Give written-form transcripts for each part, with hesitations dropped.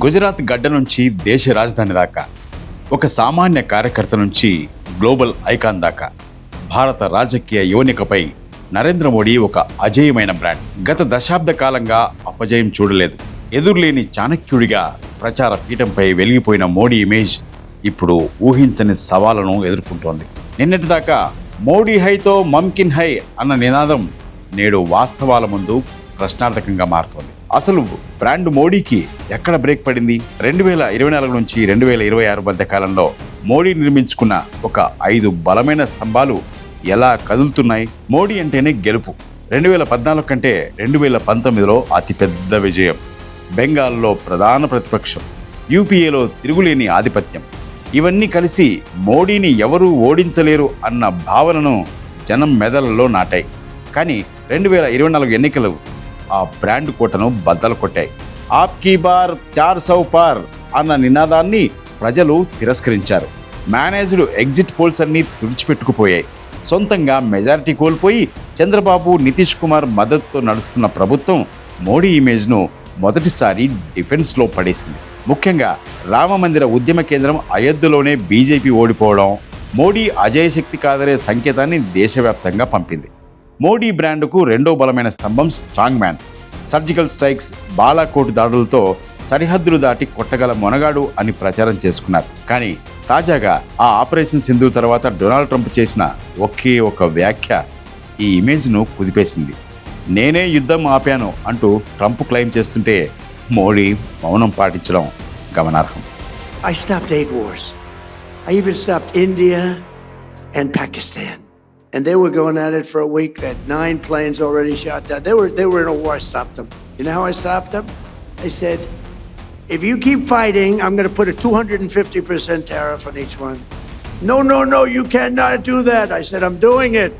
గుజరాత్ గడ్డ నుంచి దేశ రాజధాని దాకా, ఒక సామాన్య కార్యకర్త నుంచి గ్లోబల్ ఐకాన్ దాకా భారత రాజకీయ యువనికపై నరేంద్ర మోడీ ఒక అజేయమైన బ్రాండ్. గత దశాబ్ద కాలంగా అపజయం చూడలేదు. ఎదురులేని చాణక్యుడిగా ప్రచార పీఠంపై వెలిగిపోయిన మోడీ ఇమేజ్ ఇప్పుడు ఊహించని సవాళ్లను ఎదుర్కొంటోంది. నిన్నటిదాకా మోడీ హైతో మమ్కిన్ హై అన్న నినాదం నేడు వాస్తవాల ముందు ప్రశ్నార్థకంగా మారుతోంది. అసలు బ్రాండ్ మోడీకి ఎక్కడ బ్రేక్ పడింది? 2024 నుంచి 2026 మధ్య కాలంలో మోడీ నిర్మించుకున్న ఒక 5 బలమైన స్తంభాలు ఎలా కదులుతున్నాయి? మోడీ అంటేనే గెలుపు. 2014 కంటే 2019లో అతిపెద్ద విజయం. బెంగాల్లో ప్రధాన ప్రతిపక్షం, యూపీఏలో తిరుగులేని ఆధిపత్యం, ఇవన్నీ కలిసి మోడీని ఎవరూ ఓడించలేరు అన్న భావనను జనం మెదళ్లలో నాటాయి. కానీ 2024 ఎన్నికలు ఆ బ్రాండ్ కోటను బద్దలు కొట్టాయి. ఆప్కీ బార్ 400 పార్ అన్న నినాదాన్ని ప్రజలు తిరస్కరించారు. మేనేజ్డ్ ఎగ్జిట్ పోల్స్ అన్నీ తుడిచిపెట్టుకుపోయాయి. సొంతంగా మెజారిటీ కోల్పోయి చంద్రబాబు, నితీష్ కుమార్ మద్దతుతో నడుస్తున్న ప్రభుత్వం మోడీ ఇమేజ్ను మొదటిసారి డిఫెన్స్లో పడేసింది. ముఖ్యంగా రామమందిర ఉద్యమ కేంద్రం అయోధ్యలోనే బీజేపీ ఓడిపోవడం మోడీ అజయశక్తి కాదనే సంకేతాన్ని దేశవ్యాప్తంగా పంపింది. మోడీ బ్రాండ్కు రెండో బలమైన స్తంభం strong man. Surgical strikes, Balakot దాడులతో సరిహద్దులు దాటి కొట్టగల మొనగాడు అని ప్రచారం చేసుకున్నారు. కానీ తాజాగా ఆ ఆపరేషన్ సింధు తర్వాత డొనాల్డ్ ట్రంప్ చేసిన ఒకే ఒక వ్యాఖ్య ఈ ఇమేజ్ను కుదిపేసింది. నేనే యుద్ధం ఆపాను అంటూ ట్రంప్ క్లెయిమ్ చేస్తుంటే మోడీ మౌనం పాటించడం గమనార్హం. I stopped 8 wars. I even stopped India and Pakistan. And they were going at it for a week. They had 9 planes already shot down. They were in a war. I stopped them. You know how I stopped them? I said, if you keep fighting, I'm going to put a 250% tariff on each one. No, you cannot do that. I said, I'm doing it.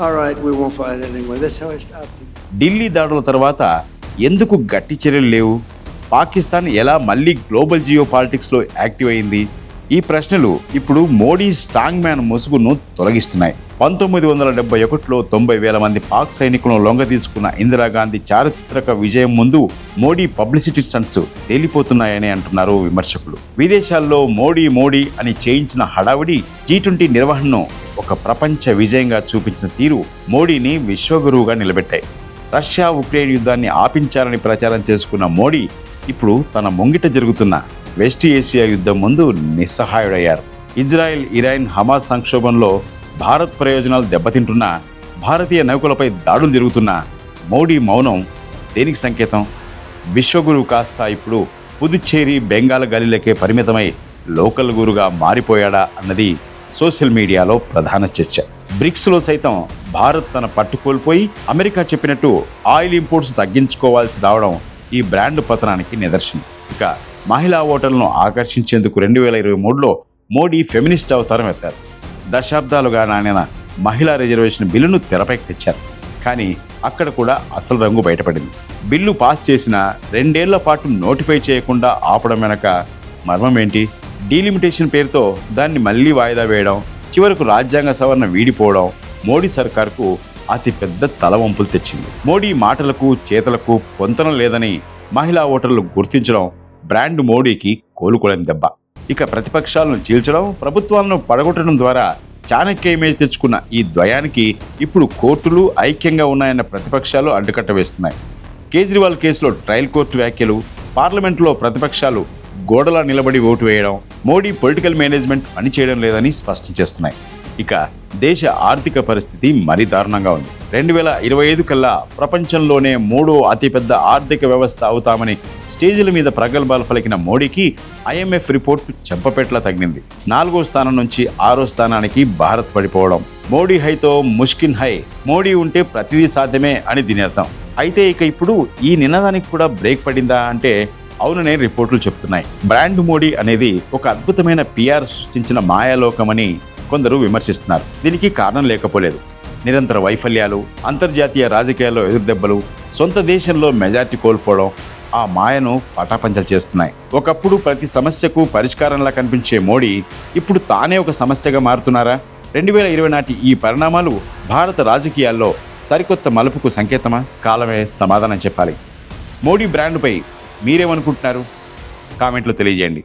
All right, we won't fight anymore. That's how I stopped them. Delhi దాడుల తర్వాత ఎందుకు గట్టి చర్యలు లేవు? పాకిస్తాన్ ఎలా మళ్ళీ global Jio పాలిటిక్స్లో active అయింది? ఈ ప్రశ్నలు ఇప్పుడు మోడీ స్ట్రాంగ్ మ్యాన్ ముసుగును తొలగిస్తున్నాయి. 1971లో 90,000 మంది పాక్ సైనికులను లొంగ తీసుకున్న ఇందిరాగాంధీ చారిత్రక విజయం ముందు మోడీ పబ్లిసిటీ స్టంట్స్ తేలిపోతున్నాయని అంటున్నారు విమర్శకులు. విదేశాల్లో మోడీ అని చేయించిన హడావిడి G20 నిర్వహణను ఒక ప్రపంచ విజయంగా చూపించిన తీరు మోడీని విశ్వగురువుగా నిలబెట్టాయి. రష్యా ఉక్రెయిన్ యుద్ధాన్ని ఆపించాలని ప్రచారం చేసుకున్న మోడీ ఇప్పుడు తన ముంగిట జరుగుతున్న వెస్ట్ ఏషియా యుద్ధం ముందు నిస్సహాయుడయ్యారు. ఇజ్రాయెల్, ఇరాన్, హమాస్ సంక్షోభంలో భారత్ ప్రయోజనాలు దెబ్బతింటున్నా, భారతీయ నౌకలపై దాడులు జరుగుతున్న మోడీ మౌనం దేనికి సంకేతం? విశ్వగురువు కాస్త ఇప్పుడు పుదుచ్చేరి, బెంగాల్ గలీలకే పరిమితమై లోకల్ గురుగా మారిపోయాడా అన్నది సోషల్ మీడియాలో ప్రధాన చర్చ. బ్రిక్స్లో సైతం భారత్ తన పట్టు కోల్పోయి అమెరికా చెప్పినట్టు ఆయిల్ ఇంపోర్ట్స్ తగ్గించుకోవాల్సి రావడం ఈ బ్రాండ్ పతనానికి నిదర్శనం. ఇక మహిళా ఓటర్లను ఆకర్షించేందుకు 2023లో మోడీ ఫెమినిస్ట్ అవతారం ఎత్తారు. దశాబ్దాలుగా నానిన మహిళా రిజర్వేషన్ బిల్లును తెరపైకి తెచ్చారు. కానీ అక్కడ కూడా అసలు రంగు బయటపడింది. బిల్లు పాస్ చేసిన 2 ఏళ్ల పాటు నోటిఫై చేయకుండా ఆపడం వెనక మర్మం ఏంటి? డీలిమిటేషన్ పేరుతో దాన్ని మళ్లీ వాయిదా వేయడం, చివరకు రాజ్యాంగ సవరణ వీడిపోవడం మోడీ సర్కార్కు అతిపెద్ద తలవంపులు తెచ్చింది. మోడీ మాటలకు చేతలకు పొంతన లేదని మహిళా ఓటర్లు గుర్తించడం బ్రాండ్ మోడీకి కోలుకోలేని దెబ్బ. ఇక ప్రతిపక్షాలను చీల్చడం, ప్రభుత్వాలను పడగొట్టడం ద్వారా చాణక్య ఇమేజ్ తెచ్చుకున్న ఈ ద్వయానికి ఇప్పుడు కోర్టులు ఐక్యంగా ఉన్నాయన్న ప్రతిపక్షాలు అడ్డుకట్ట వేస్తున్నాయి. కేజ్రీవాల్ కేసులో ట్రయల్ కోర్టు వ్యాఖ్యలు, పార్లమెంట్లో ప్రతిపక్షాలు గోడలా నిలబడి ఓటు వేయడం మోడీ పొలిటికల్ మేనేజ్మెంట్ పనిచేయడం లేదని స్పష్టం చేస్తున్నాయి. ఇక దేశ ఆర్థిక పరిస్థితి మరీ దారుణంగా ఉంది. 2025 కల్లా ప్రపంచంలోనే 3వ అతిపెద్ద ఆర్థిక వ్యవస్థ అవుతామని స్టేజీల మీద ప్రగల్భాలు పలికిన మోడీకి IMF రిపోర్టు చెంపపెట్లా తగిలింది. 4వ స్థానం నుంచి 6వ స్థానానికి భారత్ పడిపోవడం. మోడీ హైతో ముష్కిన్ హై. మోడీ ఉంటే ప్రతిదీ సాధ్యమే అని దీని అర్థం. అయితే ఇక ఇప్పుడు ఈ నినాదానికి కూడా బ్రేక్ పడిందా అంటే అవుననే రిపోర్టులు చెప్తున్నాయి. బ్రాండ్ మోడీ అనేది ఒక అద్భుతమైన PR సృష్టించిన మాయాలోకమని కొందరు విమర్శిస్తున్నారు. దీనికి కారణం లేకపోలేదు. నిరంతర వైఫల్యాలు, అంతర్జాతీయ రాజకీయాల్లో ఎదురుదెబ్బలు, సొంత దేశంలో మెజార్టీ కోల్పోవడం ఆ మాయను పటాపంచలు చేస్తున్నాయి. ఒకప్పుడు ప్రతి సమస్యకు పరిష్కారంలా కనిపించే మోడీ ఇప్పుడు తానే ఒక సమస్యగా మారుతున్నారా? 2020 నాటి ఈ పరిణామాలు భారత రాజకీయాల్లో సరికొత్త మలుపుకు సంకేతమా? కాలమే సమాధానం చెప్పాలి. మోడీ బ్రాండ్పై మీరేమనుకుంటున్నారు? కామెంట్లో తెలియజేయండి.